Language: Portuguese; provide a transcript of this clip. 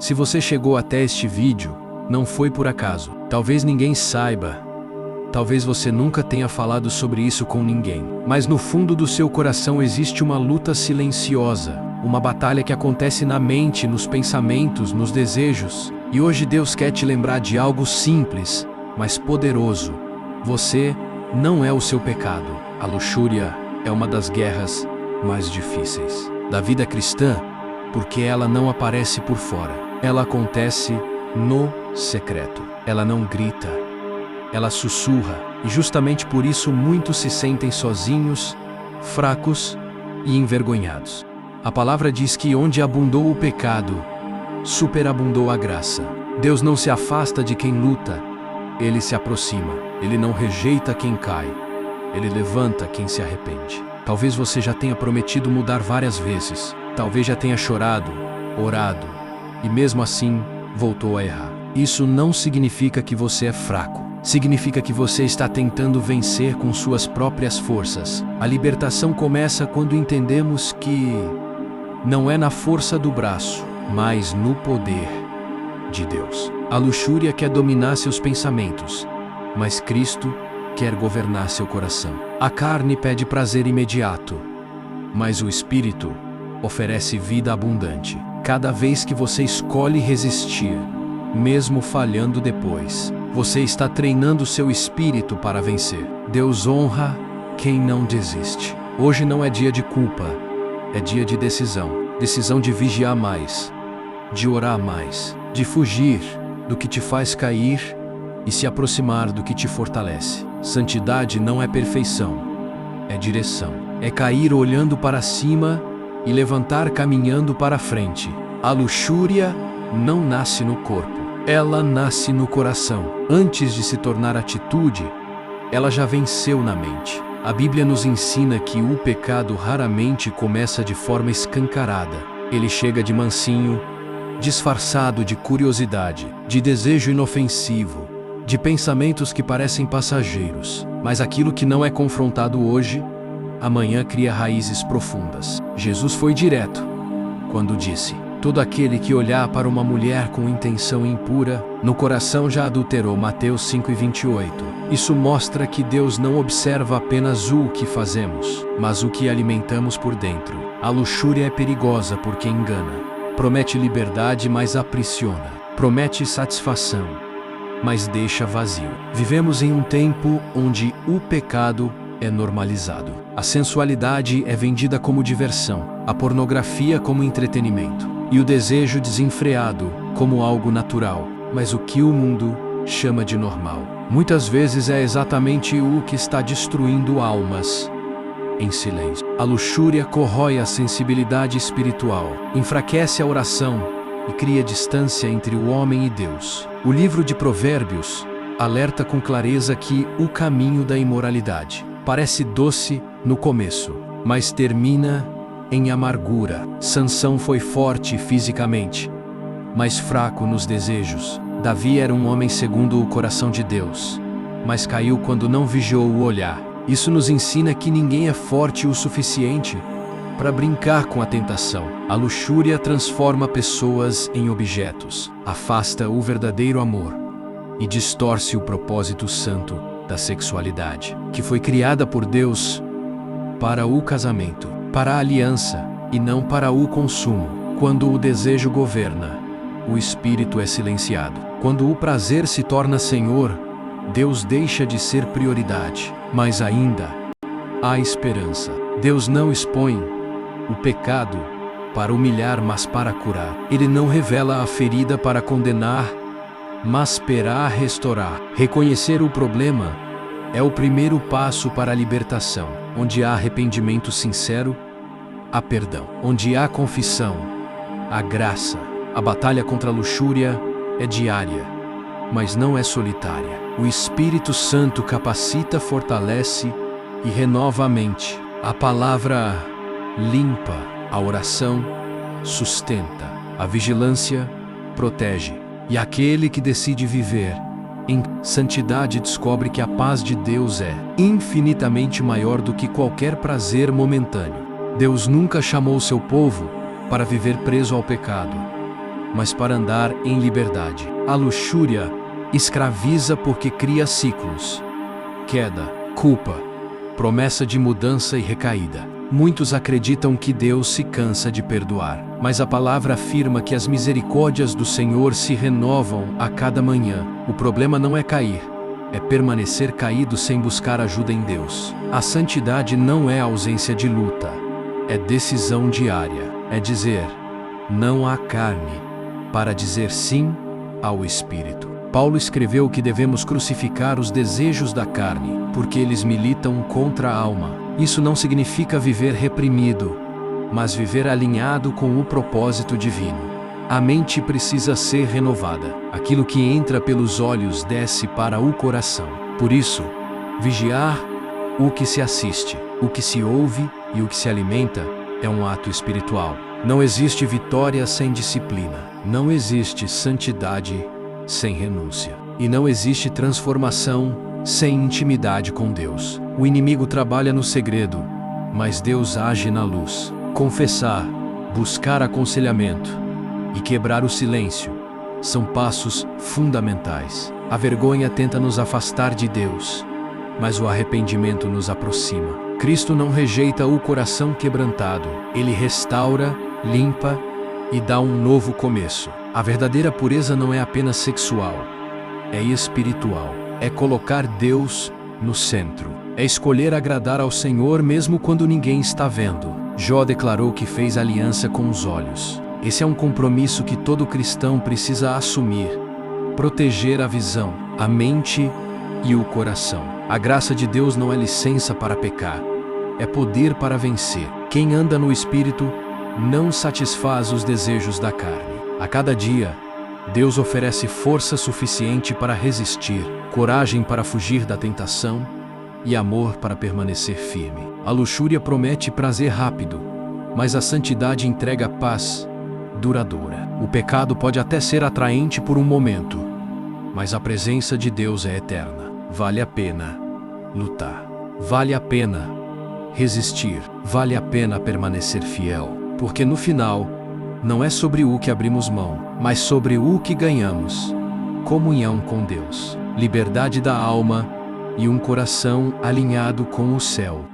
Se você chegou até este vídeo, não foi por acaso. Talvez ninguém saiba. Talvez você nunca tenha falado sobre isso com ninguém. Mas no fundo do seu coração existe uma luta silenciosa. Uma batalha que acontece na mente, nos pensamentos, nos desejos. E hoje Deus quer te lembrar de algo simples, mas poderoso. Você não é o seu pecado. A luxúria é uma das guerras mais difíceis da vida cristã, porque ela não aparece por fora. Ela acontece no secreto. Ela não grita. Ela sussurra. E justamente por isso muitos se sentem sozinhos, fracos e envergonhados. A palavra diz que onde abundou o pecado, superabundou a graça. Deus não se afasta de quem luta, Ele se aproxima. Ele não rejeita quem cai, Ele levanta quem se arrepende. Talvez você já tenha prometido mudar várias vezes. Talvez já tenha chorado, orado, e mesmo assim voltou a errar. Isso não significa que você é fraco. Significa que você está tentando vencer com suas próprias forças. A libertação começa quando entendemos que não é na força do braço, mas no poder de Deus. A luxúria quer dominar seus pensamentos, mas Cristo quer governar seu coração. A carne pede prazer imediato, mas o Espírito oferece vida abundante. Cada vez que você escolhe resistir, mesmo falhando depois, você está treinando seu espírito para vencer. Deus honra quem não desiste. Hoje não é dia de culpa, é dia de decisão. Decisão de vigiar mais, de orar mais, de fugir do que te faz cair e se aproximar do que te fortalece. Santidade não é perfeição, é direção. É cair olhando para cima e levantar caminhando para frente. A luxúria não nasce no corpo, ela nasce no coração. Antes de se tornar atitude, ela já venceu na mente. A Bíblia nos ensina que o pecado raramente começa de forma escancarada. Ele chega de mansinho, disfarçado de curiosidade, de desejo inofensivo, de pensamentos que parecem passageiros. Mas aquilo que não é confrontado hoje, amanhã cria raízes profundas. Jesus foi direto quando disse: todo aquele que olhar para uma mulher com intenção impura, no coração já adulterou. Mateus 5:28. Isso mostra que Deus não observa apenas o que fazemos, mas o que alimentamos por dentro. A luxúria é perigosa porque engana. Promete liberdade, mas aprisiona. Promete satisfação, mas deixa vazio. Vivemos em um tempo onde o pecado é normalizado. A sensualidade é vendida como diversão, a pornografia como entretenimento, e o desejo desenfreado como algo natural, mas o que o mundo chama de normal. Muitas vezes é exatamente o que está destruindo almas em silêncio. A luxúria corrói a sensibilidade espiritual, enfraquece a oração e cria distância entre o homem e Deus. O livro de Provérbios alerta com clareza que o caminho da imoralidade parece doce no começo, mas termina em amargura. Sansão foi forte fisicamente, mas fraco nos desejos. Davi era um homem segundo o coração de Deus, mas caiu quando não vigiou o olhar. Isso nos ensina que ninguém é forte o suficiente para brincar com a tentação. A luxúria transforma pessoas em objetos, afasta o verdadeiro amor e distorce o propósito santo da sexualidade, que foi criada por Deus para o casamento, para a aliança e não para o consumo. Quando o desejo governa, o espírito é silenciado. Quando o prazer se torna senhor, Deus deixa de ser prioridade. Mas ainda há esperança. Deus não expõe o pecado para humilhar, mas para curar. Ele não revela a ferida para condenar, mas para restaurar. Reconhecer o problema é o primeiro passo para a libertação. Onde há arrependimento sincero, há perdão. Onde há confissão, há graça. A batalha contra a luxúria é diária, mas não é solitária. O Espírito Santo capacita, fortalece e renova a mente. A palavra limpa, a oração sustenta, a vigilância protege. E aquele que decide viver em santidade descobre que a paz de Deus é infinitamente maior do que qualquer prazer momentâneo. Deus nunca chamou seu povo para viver preso ao pecado, mas para andar em liberdade. A luxúria escraviza porque cria ciclos: queda, culpa, promessa de mudança e recaída. Muitos acreditam que Deus se cansa de perdoar, mas a palavra afirma que as misericórdias do Senhor se renovam a cada manhã. O problema não é cair, é permanecer caído sem buscar ajuda em Deus. A santidade não é ausência de luta, é decisão diária. É dizer não à carne, para dizer sim ao Espírito. Paulo escreveu que devemos crucificar os desejos da carne, porque eles militam contra a alma. Isso não significa viver reprimido, mas viver alinhado com o propósito divino. A mente precisa ser renovada. Aquilo que entra pelos olhos desce para o coração. Por isso, vigiar o que se assiste, o que se ouve e o que se alimenta é um ato espiritual. Não existe vitória sem disciplina. Não existe santidade sem renúncia. E não existe transformação sem intimidade com Deus. O inimigo trabalha no segredo, mas Deus age na luz. Confessar, buscar aconselhamento e quebrar o silêncio são passos fundamentais. A vergonha tenta nos afastar de Deus, mas o arrependimento nos aproxima. Cristo não rejeita o coração quebrantado. Ele restaura, limpa e dá um novo começo. A verdadeira pureza não é apenas sexual, é espiritual. É colocar Deus no centro. É escolher agradar ao Senhor mesmo quando ninguém está vendo. Jó declarou que fez aliança com os olhos. Esse é um compromisso que todo cristão precisa assumir. Proteger a visão, a mente e o coração. A graça de Deus não é licença para pecar, é poder para vencer. Quem anda no Espírito não satisfaz os desejos da carne. A cada dia, Deus oferece força suficiente para resistir, coragem para fugir da tentação e amor para permanecer firme. A luxúria promete prazer rápido, mas a santidade entrega paz duradoura. O pecado pode até ser atraente por um momento, mas a presença de Deus é eterna. Vale a pena lutar. Vale a pena resistir. Vale a pena permanecer fiel, porque no final, não é sobre o que abrimos mão, mas sobre o que ganhamos: comunhão com Deus, liberdade da alma e um coração alinhado com o céu.